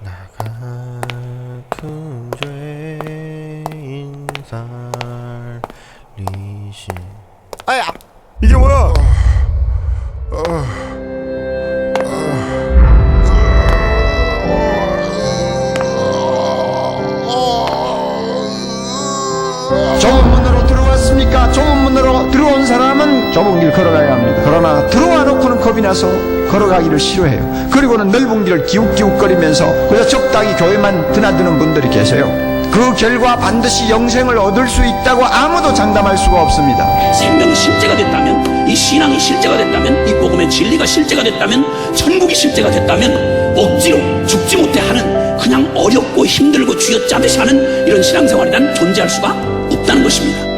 나 같은 죄인 살리신. 아야, 이게 뭐야? 좁은 문으로 들어왔습니까? 좁은 문으로 들어온 사람은 좁은 길 걸어가야 합니다. 그러나 들어와 놓고는 겁이 나서 걸어가기를 싫어해요. 그리고는 넓은 길을 기웃기웃거리면서 그래서 적당히 교회만 드나드는 분들이 계세요. 그 결과 반드시 영생을 얻을 수 있다고 아무도 장담할 수가 없습니다. 생명이 실제가 됐다면, 이 신앙이 실제가 됐다면, 이 복음의 진리가 실제가 됐다면, 천국이 실제가 됐다면 억지로 죽지 못해 하는, 그냥 어렵고 힘들고 쥐어짜듯이 하는 이런 신앙생활이란 존재할 수가 없다는 것입니다.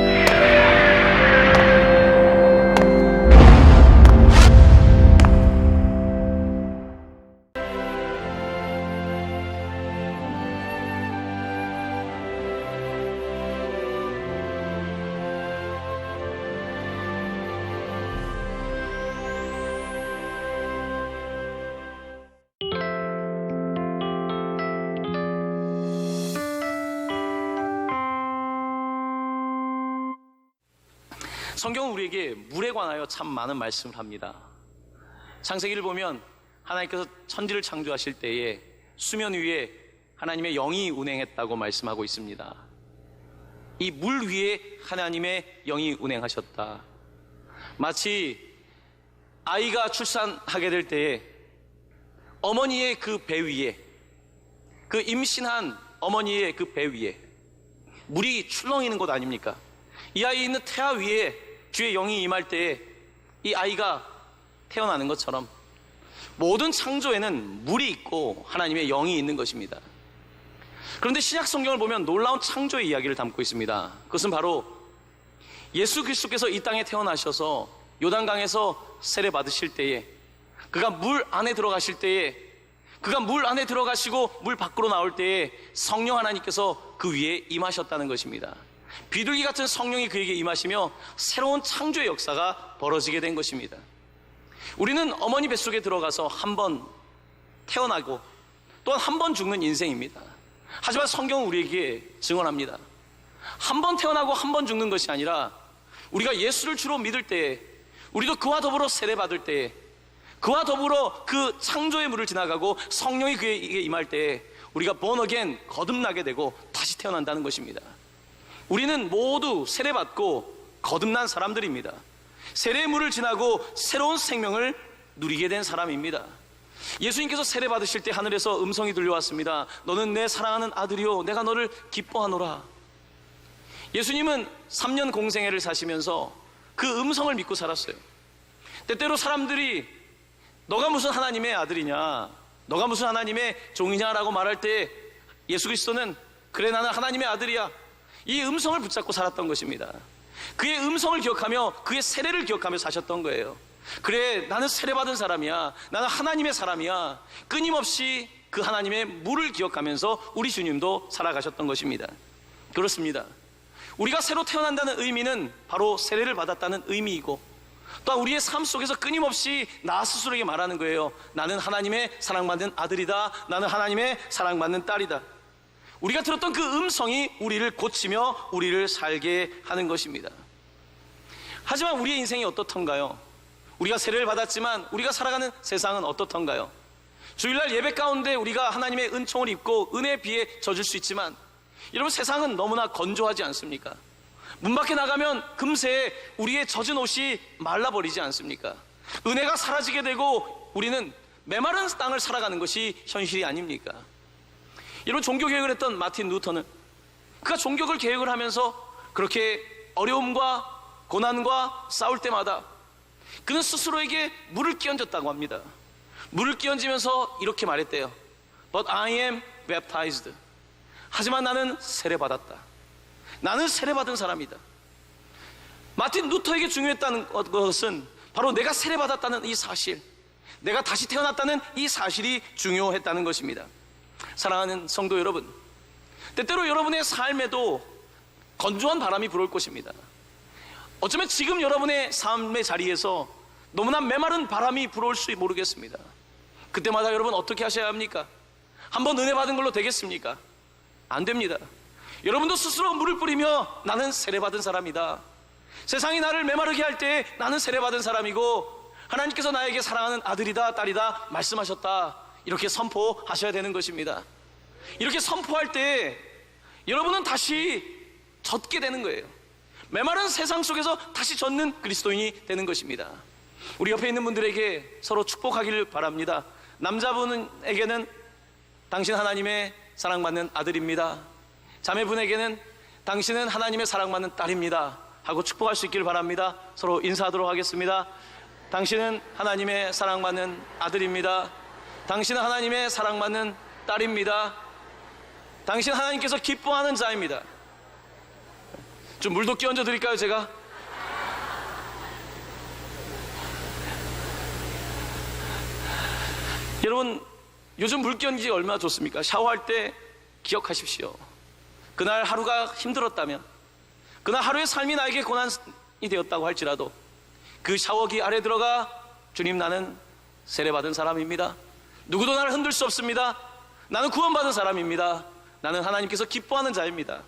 성경은 우리에게 물에 관하여 참 많은 말씀을 합니다. 창세기를 보면 하나님께서 천지를 창조하실 때에 수면 위에 하나님의 영이 운행했다고 말씀하고 있습니다. 이 물 위에 하나님의 영이 운행하셨다. 마치 아이가 출산하게 될 때에 어머니의 그 배 위에, 그 임신한 어머니의 그 배 위에 물이 출렁이는 것 아닙니까? 이 아이 있는 태아 위에 주의 영이 임할 때에 이 아이가 태어나는 것처럼 모든 창조에는 물이 있고 하나님의 영이 있는 것입니다. 그런데 신약 성경을 보면 놀라운 창조의 이야기를 담고 있습니다. 그것은 바로 예수 그리스도께서 이 땅에 태어나셔서 요단강에서 세례 받으실 때에, 그가 물 안에 들어가실 때에, 그가 물 안에 들어가시고 물 밖으로 나올 때에 성령 하나님께서 그 위에 임하셨다는 것입니다. 비둘기 같은 성령이 그에게 임하시며 새로운 창조의 역사가 벌어지게 된 것입니다. 우리는 어머니 뱃속에 들어가서 한 번 태어나고 또한 한 번 죽는 인생입니다. 하지만 성경은 우리에게 증언합니다. 한 번 태어나고 한 번 죽는 것이 아니라 우리가 예수를 주로 믿을 때에, 우리도 그와 더불어 세례받을 때에, 그와 더불어 그 창조의 물을 지나가고 성령이 그에게 임할 때에 우리가 born again, 거듭나게 되고 다시 태어난다는 것입니다. 우리는 모두 세례받고 거듭난 사람들입니다. 세례의 물을 지나고 새로운 생명을 누리게 된 사람입니다. 예수님께서 세례 받으실 때 하늘에서 음성이 들려왔습니다. 너는 내 사랑하는 아들이요 내가 너를 기뻐하노라. 예수님은 3년 공생애를 사시면서 그 음성을 믿고 살았어요. 때때로 사람들이 너가 무슨 하나님의 아들이냐, 너가 무슨 하나님의 종이냐라고 말할 때 예수 그리스도는 그래 나는 하나님의 아들이야, 이 음성을 붙잡고 살았던 것입니다. 그의 음성을 기억하며 그의 세례를 기억하며 사셨던 거예요. 그래 나는 세례받은 사람이야, 나는 하나님의 사람이야, 끊임없이 그 하나님의 물을 기억하면서 우리 주님도 살아가셨던 것입니다. 그렇습니다. 우리가 새로 태어난다는 의미는 바로 세례를 받았다는 의미이고, 또한 우리의 삶 속에서 끊임없이 나 스스로에게 말하는 거예요. 나는 하나님의 사랑받는 아들이다, 나는 하나님의 사랑받는 딸이다. 우리가 들었던 그 음성이 우리를 고치며 우리를 살게 하는 것입니다. 하지만 우리의 인생이 어떻던가요? 우리가 세례를 받았지만 우리가 살아가는 세상은 어떻던가요? 주일날 예배 가운데 우리가 하나님의 은총을 입고 은혜에 비해 젖을 수 있지만 여러분, 세상은 너무나 건조하지 않습니까? 문 밖에 나가면 금세 우리의 젖은 옷이 말라버리지 않습니까? 은혜가 사라지게 되고 우리는 메마른 땅을 살아가는 것이 현실이 아닙니까? 여러분, 종교개혁을 했던 마틴 루터는 그가 종교를 개혁을 하면서 그렇게 어려움과 고난과 싸울 때마다 그는 스스로에게 물을 끼얹었다고 합니다. 물을 끼얹으면서 이렇게 말했대요. But I am baptized. 하지만 나는 세례받았다. 나는 세례받은 사람이다. 마틴 루터에게 중요했다는 것은 바로 내가 세례받았다는 이 사실, 내가 다시 태어났다는 이 사실이 중요했다는 것입니다. 사랑하는 성도 여러분, 때때로 여러분의 삶에도 건조한 바람이 불어올 것입니다. 어쩌면 지금 여러분의 삶의 자리에서 너무나 메마른 바람이 불어올 수 모르겠습니다. 그때마다 여러분 어떻게 하셔야 합니까? 한번 은혜 받은 걸로 되겠습니까? 안 됩니다. 여러분도 스스로 물을 뿌리며 나는 세례받은 사람이다. 세상이 나를 메마르게 할 때 나는 세례받은 사람이고 하나님께서 나에게 사랑하는 아들이다 딸이다 말씀하셨다. 이렇게 선포하셔야 되는 것입니다. 이렇게 선포할 때 여러분은 다시 젖게 되는 거예요. 메마른 세상 속에서 다시 젖는 그리스도인이 되는 것입니다. 우리 옆에 있는 분들에게 서로 축복하기를 바랍니다. 남자분에게는 당신 하나님의 사랑받는 아들입니다. 자매분에게는 당신은 하나님의 사랑받는 딸입니다 하고 축복할 수 있기를 바랍니다. 서로 인사하도록 하겠습니다. 당신은 하나님의 사랑받는 아들입니다. 당신은 하나님의 사랑받는 딸입니다. 당신 하나님께서 기뻐하는 자입니다. 좀 물도 끼얹어 드릴까요, 제가? 여러분, 요즘 물 끼얹기 얼마나 좋습니까? 샤워할 때 기억하십시오. 그날 하루가 힘들었다면, 그날 하루의 삶이 나에게 고난이 되었다고 할지라도 그 샤워기 아래 들어가 주님 나는 세례받은 사람입니다. 누구도 나를 흔들 수 없습니다. 나는 구원받은 사람입니다. 나는 하나님께서 기뻐하는 자입니다.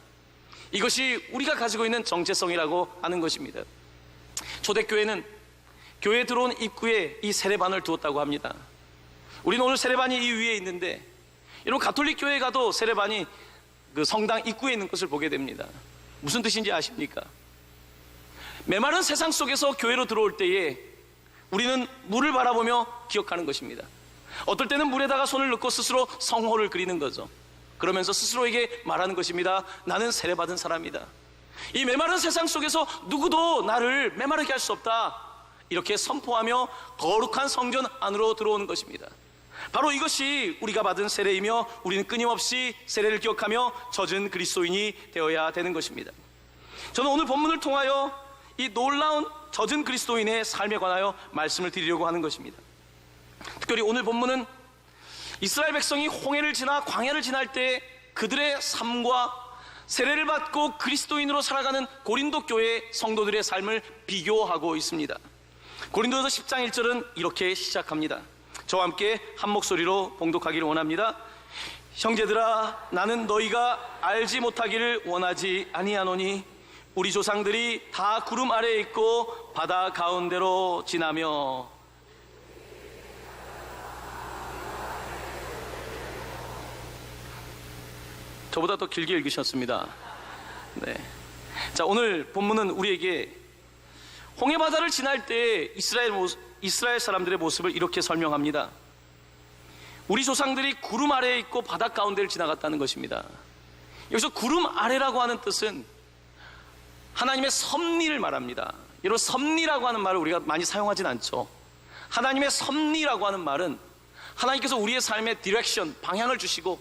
이것이 우리가 가지고 있는 정체성이라고 하는 것입니다. 초대교회는 교회에 들어온 입구에 이 세례반을 두었다고 합니다. 우리는 오늘 세례반이 이 위에 있는데 여러분 가톨릭 교회에 가도 세례반이 그 성당 입구에 있는 것을 보게 됩니다. 무슨 뜻인지 아십니까? 메마른 세상 속에서 교회로 들어올 때에 우리는 물을 바라보며 기억하는 것입니다. 어떨 때는 물에다가 손을 넣고 스스로 성호를 그리는 거죠. 그러면서 스스로에게 말하는 것입니다. 나는 세례받은 사람이다. 이 메마른 세상 속에서 누구도 나를 메마르게 할 수 없다. 이렇게 선포하며 거룩한 성전 안으로 들어오는 것입니다. 바로 이것이 우리가 받은 세례이며 우리는 끊임없이 세례를 기억하며 젖은 그리스도인이 되어야 되는 것입니다. 저는 오늘 본문을 통하여 이 놀라운 젖은 그리스도인의 삶에 관하여 말씀을 드리려고 하는 것입니다. 특별히 오늘 본문은 이스라엘 백성이 홍해를 지나 광야를 지날 때 그들의 삶과 세례를 받고 그리스도인으로 살아가는 고린도 교회 성도들의 삶을 비교하고 있습니다. 고린도서 10장 1절은 이렇게 시작합니다. 저와 함께 한 목소리로 봉독하기를 원합니다. 형제들아, 나는 너희가 알지 못하기를 원하지 아니하노니 우리 조상들이 다 구름 아래에 있고 바다 가운데로 지나며. 저보다 더 길게 읽으셨습니다. 네. 자, 오늘 본문은 우리에게 홍해 바다를 지날 때 이스라엘 사람들의 모습을 이렇게 설명합니다. 우리 조상들이 구름 아래에 있고 바다 가운데를 지나갔다는 것입니다. 여기서 구름 아래라고 하는 뜻은 하나님의 섭리를 말합니다. 여러분, 섭리라고 하는 말을 우리가 많이 사용하진 않죠. 하나님의 섭리라고 하는 말은 하나님께서 우리의 삶의 디렉션, 방향을 주시고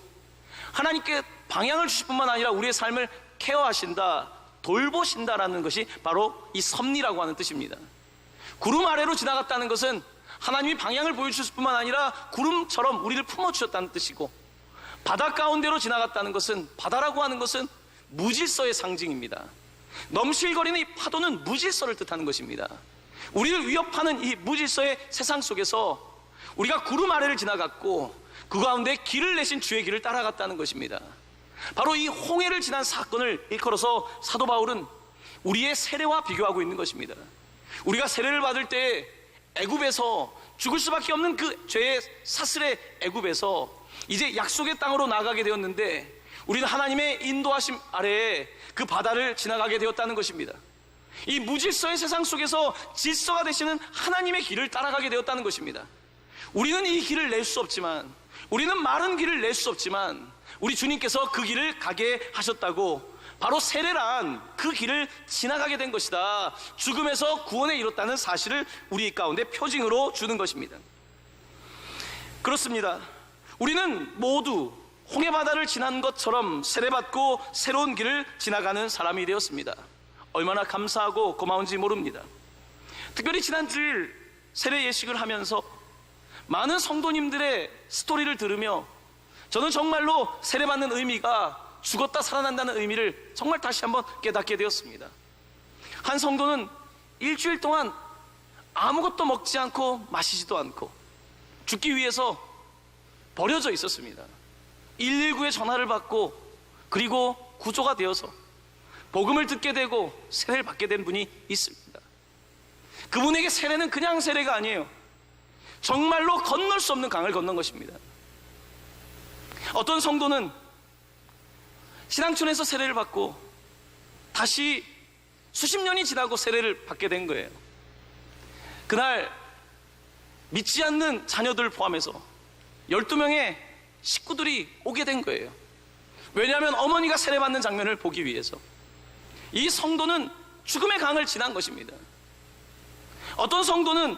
하나님께 방향을 주실 뿐만 아니라 우리의 삶을 케어하신다, 돌보신다라는 것이 바로 이 섭리라고 하는 뜻입니다. 구름 아래로 지나갔다는 것은 하나님이 방향을 보여주실 뿐만 아니라 구름처럼 우리를 품어주셨다는 뜻이고, 바다 가운데로 지나갔다는 것은, 바다라고 하는 것은 무질서의 상징입니다. 넘실거리는 이 파도는 무질서를 뜻하는 것입니다. 우리를 위협하는 이 무질서의 세상 속에서 우리가 구름 아래를 지나갔고 그 가운데 길을 내신 주의 길을 따라갔다는 것입니다. 바로 이 홍해를 지난 사건을 일컬어서 사도 바울은 우리의 세례와 비교하고 있는 것입니다. 우리가 세례를 받을 때 애굽에서 죽을 수밖에 없는 그 죄의 사슬의 애굽에서 이제 약속의 땅으로 나가게 되었는데 우리는 하나님의 인도하심 아래에 그 바다를 지나가게 되었다는 것입니다. 이 무질서의 세상 속에서 질서가 되시는 하나님의 길을 따라가게 되었다는 것입니다. 우리는 이 길을 낼 수 없지만, 우리는 마른 길을 낼 수 없지만 우리 주님께서 그 길을 가게 하셨다고, 바로 세례란 그 길을 지나가게 된 것이다, 죽음에서 구원에 이뤘다는 사실을 우리 가운데 표징으로 주는 것입니다. 그렇습니다. 우리는 모두 홍해바다를 지난 것처럼 세례받고 새로운 길을 지나가는 사람이 되었습니다. 얼마나 감사하고 고마운지 모릅니다. 특별히 지난 주일 세례 예식을 하면서 많은 성도님들의 스토리를 들으며 저는 정말로 세례받는 의미가 죽었다 살아난다는 의미를 정말 다시 한번 깨닫게 되었습니다. 한 성도는 일주일 동안 아무것도 먹지 않고 마시지도 않고 죽기 위해서 버려져 있었습니다. 119에 전화를 받고 그리고 구조가 되어서 복음을 듣게 되고 세례를 받게 된 분이 있습니다. 그분에게 세례는 그냥 세례가 아니에요. 정말로 건널 수 없는 강을 건넌 것입니다. 어떤 성도는 신앙촌에서 세례를 받고 다시 수십 년이 지나고 세례를 받게 된 거예요. 그날 믿지 않는 자녀들 포함해서 12명의 식구들이 오게 된 거예요. 왜냐하면 어머니가 세례받는 장면을 보기 위해서. 이 성도는 죽음의 강을 지난 것입니다. 어떤 성도는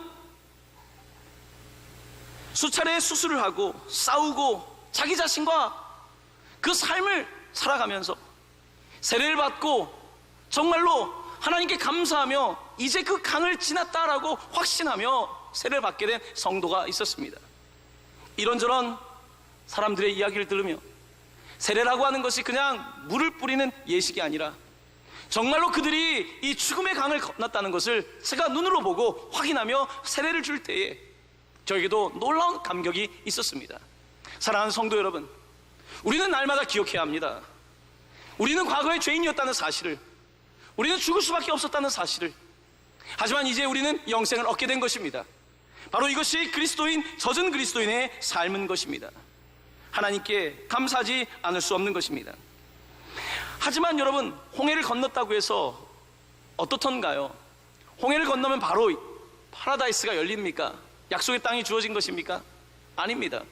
수차례 수술을 하고 싸우고 자기 자신과 그 삶을 살아가면서 세례를 받고 정말로 하나님께 감사하며 이제 그 강을 지났다라고 확신하며 세례를 받게 된 성도가 있었습니다. 이런저런 사람들의 이야기를 들으며 세례라고 하는 것이 그냥 물을 뿌리는 예식이 아니라 정말로 그들이 이 죽음의 강을 건넜다는 것을 제가 눈으로 보고 확인하며 세례를 줄 때에 저에게도 놀라운 감격이 있었습니다. 사랑하는 성도 여러분, 우리는 날마다 기억해야 합니다. 우리는 과거에 죄인이었다는 사실을, 우리는 죽을 수밖에 없었다는 사실을. 하지만 이제 우리는 영생을 얻게 된 것입니다. 바로 이것이 그리스도인, 젖은 그리스도인의 삶인 것입니다. 하나님께 감사하지 않을 수 없는 것입니다. 하지만 여러분, 홍해를 건넜다고 해서 어떻던가요? 홍해를 건너면 바로 파라다이스가 열립니까? 약속의 땅이 주어진 것입니까? 아닙니다.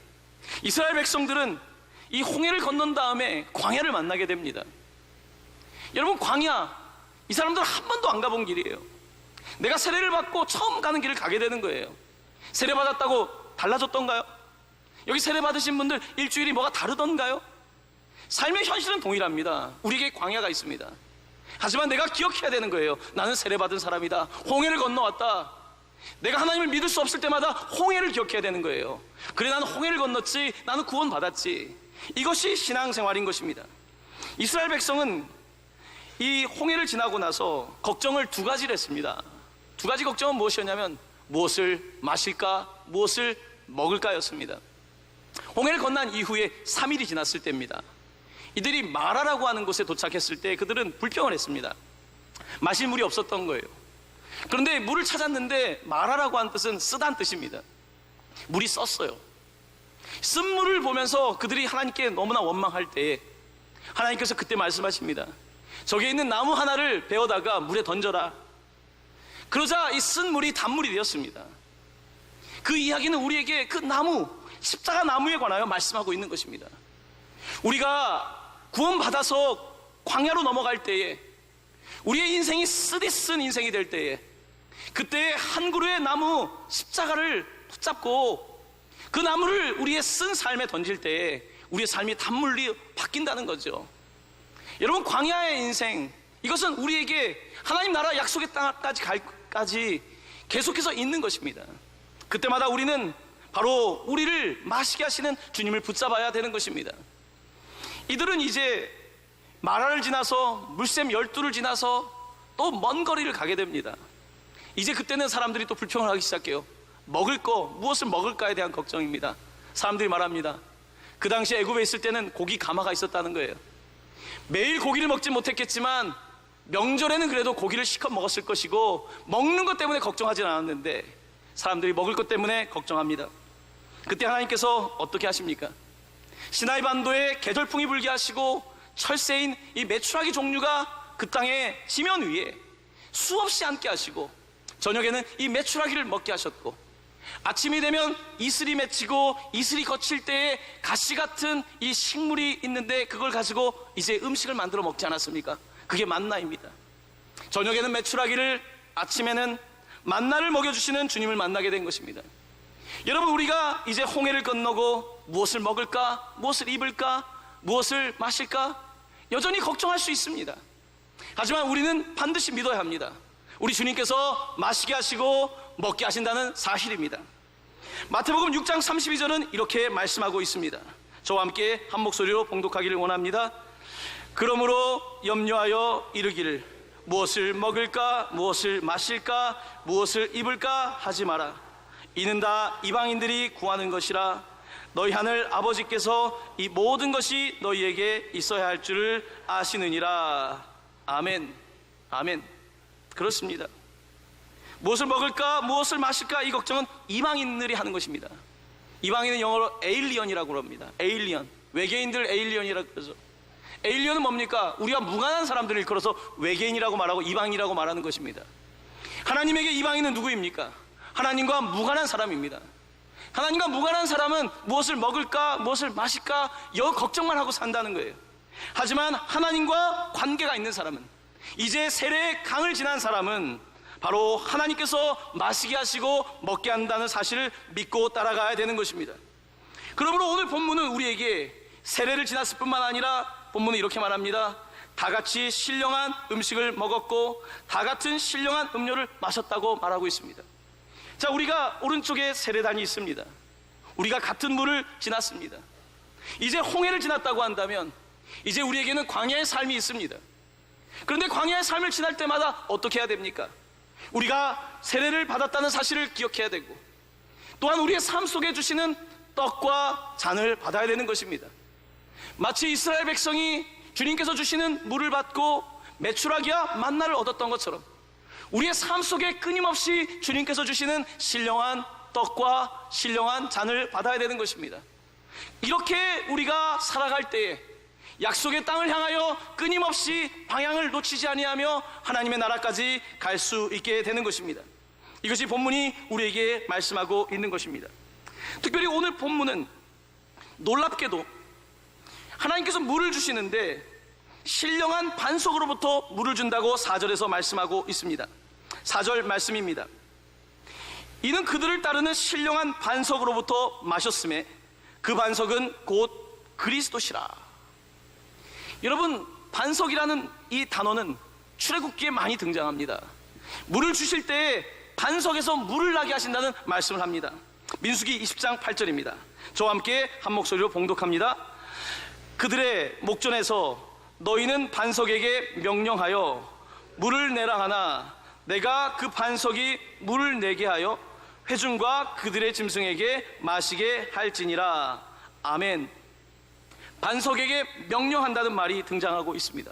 이스라엘 백성들은 이 홍해를 건넌 다음에 광야를 만나게 됩니다. 여러분, 광야, 이 사람들은 한 번도 안 가본 길이에요. 내가 세례를 받고 처음 가는 길을 가게 되는 거예요. 세례 받았다고 달라졌던가요? 여기 세례 받으신 분들 일주일이 뭐가 다르던가요? 삶의 현실은 동일합니다. 우리에게 광야가 있습니다. 하지만 내가 기억해야 되는 거예요. 나는 세례 받은 사람이다. 홍해를 건너왔다. 내가 하나님을 믿을 수 없을 때마다 홍해를 기억해야 되는 거예요. 그래, 나는 홍해를 건넜지, 나는 구원 받았지. 이것이 신앙생활인 것입니다. 이스라엘 백성은 이 홍해를 지나고 나서 걱정을 두 가지를 했습니다. 두 가지 걱정은 무엇이었냐면 무엇을 마실까, 무엇을 먹을까였습니다. 홍해를 건넌 이후에 3일이 지났을 때입니다. 이들이 마라라고 하는 곳에 도착했을 때 그들은 불평을 했습니다. 마실 물이 없었던 거예요. 그런데 물을 찾았는데 마라라고 하는 뜻은 쓰다는 뜻입니다. 물이 썼어요. 쓴 물을 보면서 그들이 하나님께 너무나 원망할 때에 하나님께서 그때 말씀하십니다. 저기에 있는 나무 하나를 베어다가 물에 던져라. 그러자 이 쓴 물이 단물이 되었습니다. 그 이야기는 우리에게 그 나무, 십자가 나무에 관하여 말씀하고 있는 것입니다. 우리가 구원받아서 광야로 넘어갈 때에, 우리의 인생이 쓰디쓴 인생이 될 때에, 그때 한 그루의 나무 십자가를 붙잡고 그 나무를 우리의 쓴 삶에 던질 때에 우리의 삶이 단물로 바뀐다는 거죠. 여러분, 광야의 인생, 이것은 우리에게 하나님 나라 약속의 땅까지 갈까지 계속해서 있는 것입니다. 그때마다 우리는 바로 우리를 마시게 하시는 주님을 붙잡아야 되는 것입니다. 이들은 이제 마라를 지나서 물샘 12를 지나서 또 먼 거리를 가게 됩니다. 이제 그때는 사람들이 또 불평을 하기 시작해요. 먹을 거, 무엇을 먹을까에 대한 걱정입니다. 사람들이 말합니다. 그 당시 애굽에 있을 때는 고기 가마가 있었다는 거예요. 매일 고기를 먹지 못했겠지만 명절에는 그래도 고기를 실컷 먹었을 것이고 먹는 것 때문에 걱정하진 않았는데 사람들이 먹을 것 때문에 걱정합니다. 그때 하나님께서 어떻게 하십니까? 시나이 반도에 계절풍이 불게 하시고 철새인 이 메추라기 종류가 그 땅의 지면 위에 수없이 앉게 하시고 저녁에는 이 메추라기를 먹게 하셨고 아침이 되면 이슬이 맺히고 이슬이 거칠 때에 가시 같은 이 식물이 있는데 그걸 가지고 이제 음식을 만들어 먹지 않았습니까? 그게 만나입니다. 저녁에는 메추라기를, 아침에는 만나를 먹여주시는 주님을 만나게 된 것입니다. 여러분, 우리가 이제 홍해를 건너고 무엇을 먹을까, 무엇을 입을까, 무엇을 마실까 여전히 걱정할 수 있습니다. 하지만 우리는 반드시 믿어야 합니다. 우리 주님께서 마시게 하시고 먹게 하신다는 사실입니다. 마태복음 6장 32절은 이렇게 말씀하고 있습니다. 저와 함께 한 목소리로 봉독하기를 원합니다. 그러므로 염려하여 이르기를 무엇을 먹을까, 무엇을 마실까, 무엇을 입을까 하지 마라. 이는 다 이방인들이 구하는 것이라. 너희 하늘 아버지께서 이 모든 것이 너희에게 있어야 할 줄을 아시느니라. 아멘. 아멘. 그렇습니다. 무엇을 먹을까, 무엇을 마실까, 이 걱정은 이방인들이 하는 것입니다. 이방인은 영어로 에일리언이라고 합니다. 에일리언. 외계인들 에일리언이라고 그러죠. 에일리언은 뭡니까? 우리가 무관한 사람들을 일컬어서 외계인이라고 말하고 이방인이라고 말하는 것입니다. 하나님에게 이방인은 누구입니까? 하나님과 무관한 사람입니다. 하나님과 무관한 사람은 무엇을 먹을까, 무엇을 마실까, 여 걱정만 하고 산다는 거예요. 하지만 하나님과 관계가 있는 사람은, 이제 세례의 강을 지난 사람은 바로 하나님께서 마시게 하시고 먹게 한다는 사실을 믿고 따라가야 되는 것입니다. 그러므로 오늘 본문은 우리에게 세례를 지났을 뿐만 아니라 본문은 이렇게 말합니다. 다 같이 신령한 음식을 먹었고 다 같은 신령한 음료를 마셨다고 말하고 있습니다. 자, 우리가 오른쪽에 세례단이 있습니다. 우리가 같은 물을 지났습니다. 이제 홍해를 지났다고 한다면 이제 우리에게는 광야의 삶이 있습니다. 그런데 광야의 삶을 지날 때마다 어떻게 해야 됩니까? 우리가 세례를 받았다는 사실을 기억해야 되고, 또한 우리의 삶 속에 주시는 떡과 잔을 받아야 되는 것입니다. 마치 이스라엘 백성이 주님께서 주시는 물을 받고 메추라기와 만나를 얻었던 것처럼 우리의 삶 속에 끊임없이 주님께서 주시는 신령한 떡과 신령한 잔을 받아야 되는 것입니다. 이렇게 우리가 살아갈 때에 약속의 땅을 향하여 끊임없이 방향을 놓치지 아니하며 하나님의 나라까지 갈 수 있게 되는 것입니다. 이것이 본문이 우리에게 말씀하고 있는 것입니다. 특별히 오늘 본문은 놀랍게도 하나님께서 물을 주시는데 신령한 반석으로부터 물을 준다고 4절에서 말씀하고 있습니다. 4절 말씀입니다. 이는 그들을 따르는 신령한 반석으로부터 마셨음에 그 반석은 곧 그리스도시라. 여러분, 반석이라는 이 단어는 출애굽기에 많이 등장합니다. 물을 주실 때 반석에서 물을 나게 하신다는 말씀을 합니다. 민수기 20장 8절입니다. 저와 함께 한 목소리로 봉독합니다. 그들의 목전에서 너희는 반석에게 명령하여 물을 내라 하나 내가 그 반석이 물을 내게 하여 회중과 그들의 짐승에게 마시게 할지니라. 아멘. 반석에게 명령한다는 말이 등장하고 있습니다.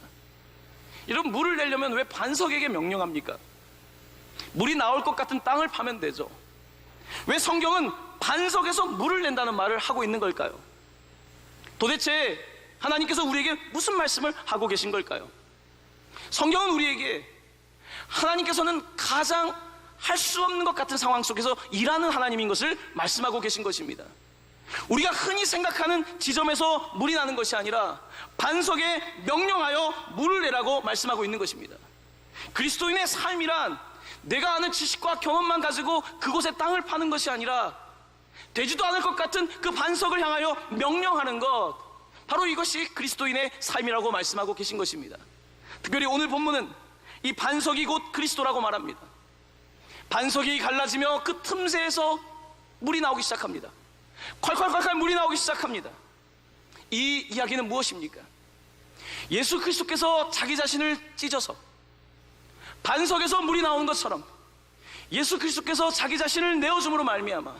여러분, 물을 내려면 왜 반석에게 명령합니까? 물이 나올 것 같은 땅을 파면 되죠. 왜 성경은 반석에서 물을 낸다는 말을 하고 있는 걸까요? 도대체 하나님께서 우리에게 무슨 말씀을 하고 계신 걸까요? 성경은 우리에게 하나님께서는 가장 할 수 없는 것 같은 상황 속에서 일하는 하나님인 것을 말씀하고 계신 것입니다. 우리가 흔히 생각하는 지점에서 물이 나는 것이 아니라 반석에 명령하여 물을 내라고 말씀하고 있는 것입니다. 그리스도인의 삶이란 내가 아는 지식과 경험만 가지고 그곳에 땅을 파는 것이 아니라 되지도 않을 것 같은 그 반석을 향하여 명령하는 것, 바로 이것이 그리스도인의 삶이라고 말씀하고 계신 것입니다. 특별히 오늘 본문은 이 반석이 곧 그리스도라고 말합니다. 반석이 갈라지며 그 틈새에서 물이 나오기 시작합니다. 콸콸콸콸 물이 나오기 시작합니다. 이 이야기는 무엇입니까? 예수 그리스도께서 자기 자신을 찢어서 반석에서 물이 나오는 것처럼 예수 그리스도께서 자기 자신을 내어줌으로 말미암아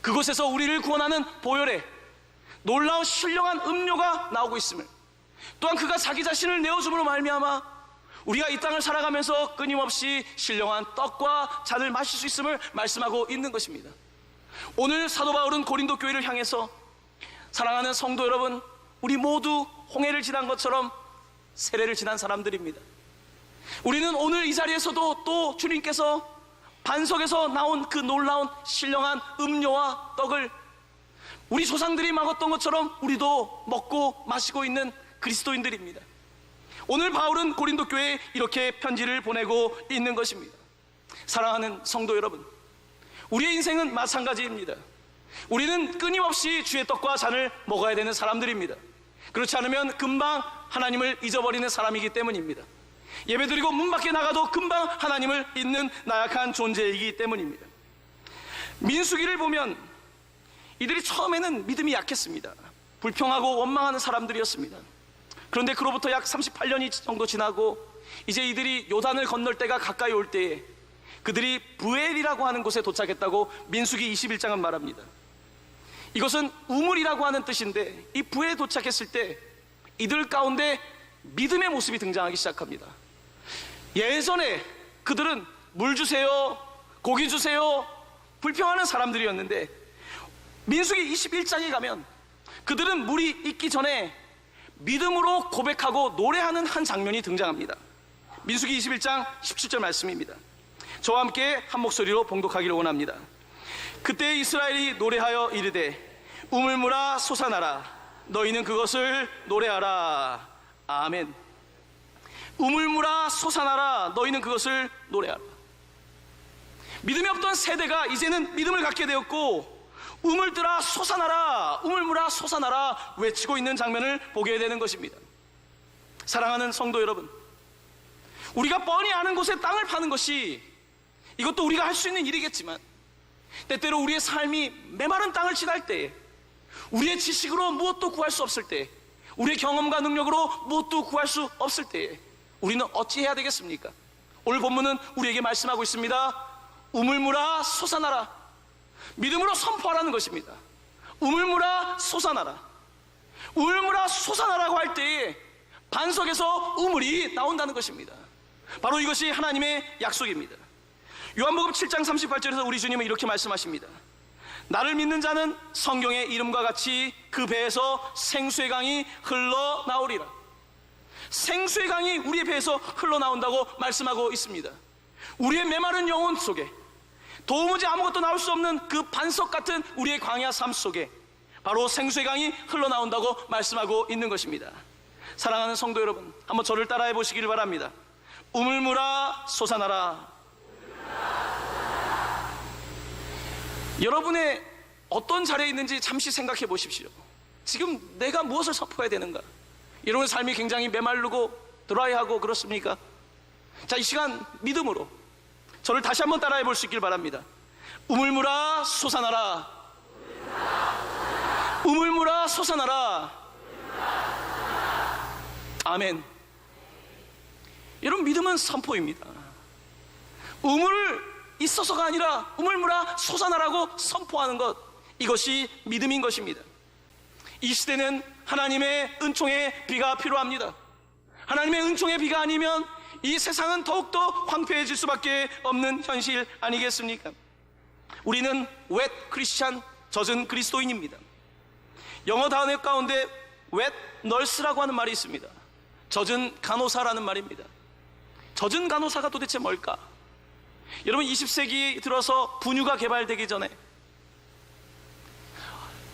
그곳에서 우리를 구원하는 보혈에 놀라운 신령한 음료가 나오고 있음을, 또한 그가 자기 자신을 내어줌으로 말미암아 우리가 이 땅을 살아가면서 끊임없이 신령한 떡과 잔을 마실 수 있음을 말씀하고 있는 것입니다. 오늘 사도 바울은 고린도 교회를 향해서 사랑하는 성도 여러분, 우리 모두 홍해를 지난 것처럼 세례를 지난 사람들입니다. 우리는 오늘 이 자리에서도 또 주님께서 반석에서 나온 그 놀라운 신령한 음료와 떡을 우리 조상들이 먹었던 것처럼 우리도 먹고 마시고 있는 그리스도인들입니다. 오늘 바울은 고린도 교회에 이렇게 편지를 보내고 있는 것입니다. 사랑하는 성도 여러분, 우리의 인생은 마찬가지입니다. 우리는 끊임없이 주의 떡과 잔을 먹어야 되는 사람들입니다. 그렇지 않으면 금방 하나님을 잊어버리는 사람이기 때문입니다. 예배드리고 문 밖에 나가도 금방 하나님을 잊는 나약한 존재이기 때문입니다. 민수기를 보면 이들이 처음에는 믿음이 약했습니다. 불평하고 원망하는 사람들이었습니다. 그런데 그로부터 약 38년이 정도 지나고 이제 이들이 요단을 건널 때가 가까이 올 때에 그들이 브엘이라고 하는 곳에 도착했다고 민수기 21장은 말합니다. 이것은 우물이라고 하는 뜻인데, 이 부에 도착했을 때 이들 가운데 믿음의 모습이 등장하기 시작합니다. 예전에 그들은 물 주세요, 고기 주세요, 불평하는 사람들이었는데, 민수기 21장에 가면 그들은 물이 있기 전에 믿음으로 고백하고 노래하는 한 장면이 등장합니다. 민수기 21장 17절 말씀입니다. 저와 함께 한 목소리로 봉독하기를 원합니다. 그때 이스라엘이 노래하여 이르되 우물물아 솟아나라, 너희는 그것을 노래하라. 아멘. 우물물아 솟아나라, 너희는 그것을 노래하라. 믿음이 없던 세대가 이제는 믿음을 갖게 되었고, 우물들아 솟아나라, 우물물아 솟아나라 외치고 있는 장면을 보게 되는 것입니다. 사랑하는 성도 여러분, 우리가 뻔히 아는 곳에 땅을 파는 것이, 이것도 우리가 할 수 있는 일이겠지만, 때때로 우리의 삶이 메마른 땅을 지날 때에, 우리의 지식으로 무엇도 구할 수 없을 때, 우리의 경험과 능력으로 무엇도 구할 수 없을 때에 우리는 어찌 해야 되겠습니까? 오늘 본문은 우리에게 말씀하고 있습니다. 우물물아 솟아나라. 믿음으로 선포하라는 것입니다. 우물물아 솟아나라. 우물물아 솟아나라고 할 때에 반석에서 우물이 나온다는 것입니다. 바로 이것이 하나님의 약속입니다. 요한복음 7장 38절에서 우리 주님은 이렇게 말씀하십니다. 나를 믿는 자는 성경의 이름과 같이 그 배에서 생수의 강이 흘러나오리라. 생수의 강이 우리의 배에서 흘러나온다고 말씀하고 있습니다. 우리의 메마른 영혼 속에, 도무지 아무것도 나올 수 없는 그 반석 같은 우리의 광야 삶 속에 바로 생수의 강이 흘러나온다고 말씀하고 있는 것입니다. 사랑하는 성도 여러분, 한번 저를 따라해 보시기를 바랍니다. 우물물아 솟아나라. 여러분의 어떤 자리에 있는지 잠시 생각해 보십시오. 지금 내가 무엇을 선포해야 되는가? 여러분의 삶이 굉장히 메마르고 드라이하고 그렇습니까? 자, 이 시간 믿음으로 저를 다시 한번 따라해 볼 수 있길 바랍니다. 우물물아 솟아나라. 우물물아 솟아나라. 아멘. 여러분, 믿음은 선포입니다. 우물 있어서가 아니라 우물물아 솟아나라고 선포하는 것, 이것이 믿음인 것입니다. 이 시대는 하나님의 은총의 비가 필요합니다. 하나님의 은총의 비가 아니면 이 세상은 더욱더 황폐해질 수밖에 없는 현실 아니겠습니까? 우리는 wet 크리스찬, 젖은 그리스도인입니다. 영어 단어 가운데 wet nurse라고 하는 말이 있습니다. 젖은 간호사라는 말입니다. 젖은 간호사가 도대체 뭘까? 여러분, 20세기 들어서 분유가 개발되기 전에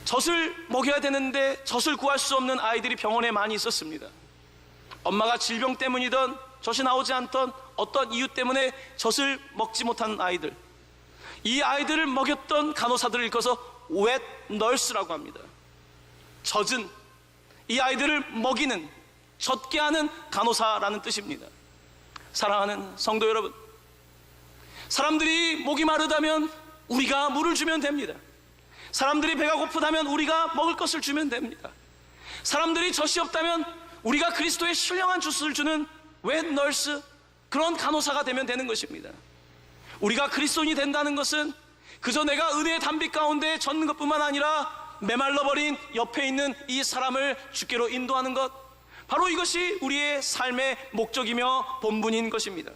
젖을 먹여야 되는데 젖을 구할 수 없는 아이들이 병원에 많이 있었습니다. 엄마가 질병 때문이든 젖이 나오지 않던 어떤 이유 때문에 젖을 먹지 못한 아이들, 이 아이들을 먹였던 간호사들을 일컬어서 wet nurse라고 합니다. 젖은, 이 아이들을 먹이는, 젖게 하는 간호사라는 뜻입니다. 사랑하는 성도 여러분, 사람들이 목이 마르다면 우리가 물을 주면 됩니다. 사람들이 배가 고프다면 우리가 먹을 것을 주면 됩니다. 사람들이 젖이 없다면 우리가 그리스도의 신령한 주스를 주는 wet nurse, 그런 간호사가 되면 되는 것입니다. 우리가 그리스도인이 된다는 것은 그저 내가 은혜의 담비 가운데 젖는 것뿐만 아니라 메말라버린 옆에 있는 이 사람을 주께로 인도하는 것, 바로 이것이 우리의 삶의 목적이며 본분인 것입니다.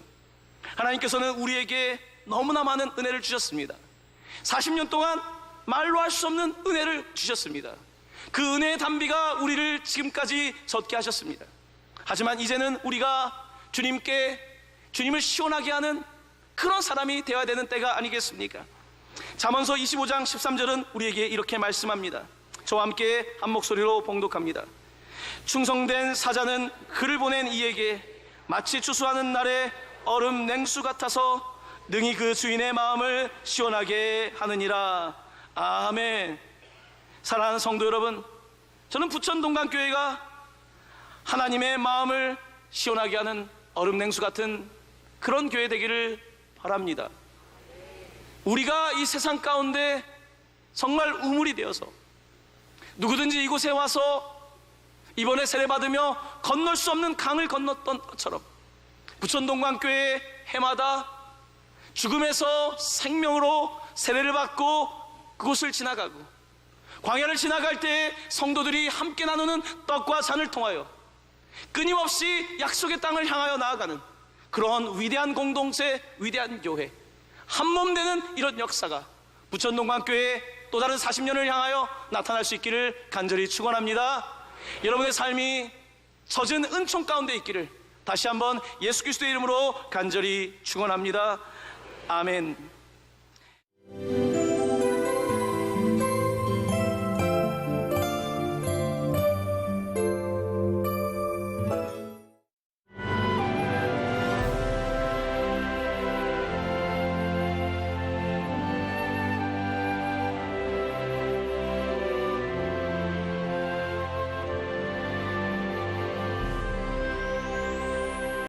하나님께서는 우리에게 너무나 많은 은혜를 주셨습니다. 40년 동안 말로 할 수 없는 은혜를 주셨습니다. 그 은혜의 담비가 우리를 지금까지 젖게 하셨습니다. 하지만 이제는 우리가 주님을 시원하게 하는 그런 사람이 되어야 되는 때가 아니겠습니까? 잠언서 25장 13절은 우리에게 이렇게 말씀합니다. 저와 함께 한 목소리로 봉독합니다. 충성된 사자는 그를 보낸 이에게 마치 추수하는 날에 얼음 냉수 같아서 능히 그 주인의 마음을 시원하게 하느니라. 아멘. 사랑하는 성도 여러분, 저는 부천 동강교회가 하나님의 마음을 시원하게 하는 얼음 냉수 같은 그런 교회 되기를 바랍니다. 우리가 이 세상 가운데 정말 우물이 되어서 누구든지 이곳에 와서 이번에 세례받으며 건널 수 없는 강을 건넜던 것처럼 부천 동강교회 해마다 죽음에서 생명으로 세례를 받고 그곳을 지나가고 광야를 지나갈 때 성도들이 함께 나누는 떡과 잔을 통하여 끊임없이 약속의 땅을 향하여 나아가는 그런 위대한 공동체, 위대한 교회, 한몸 되는 이런 역사가 부천동광교회의 또 다른 40년을 향하여 나타날 수 있기를 간절히 축원합니다. 여러분의 삶이 젖은 은총 가운데 있기를 다시 한번 예수 그리스도의 이름으로 간절히 축원합니다. 아멘.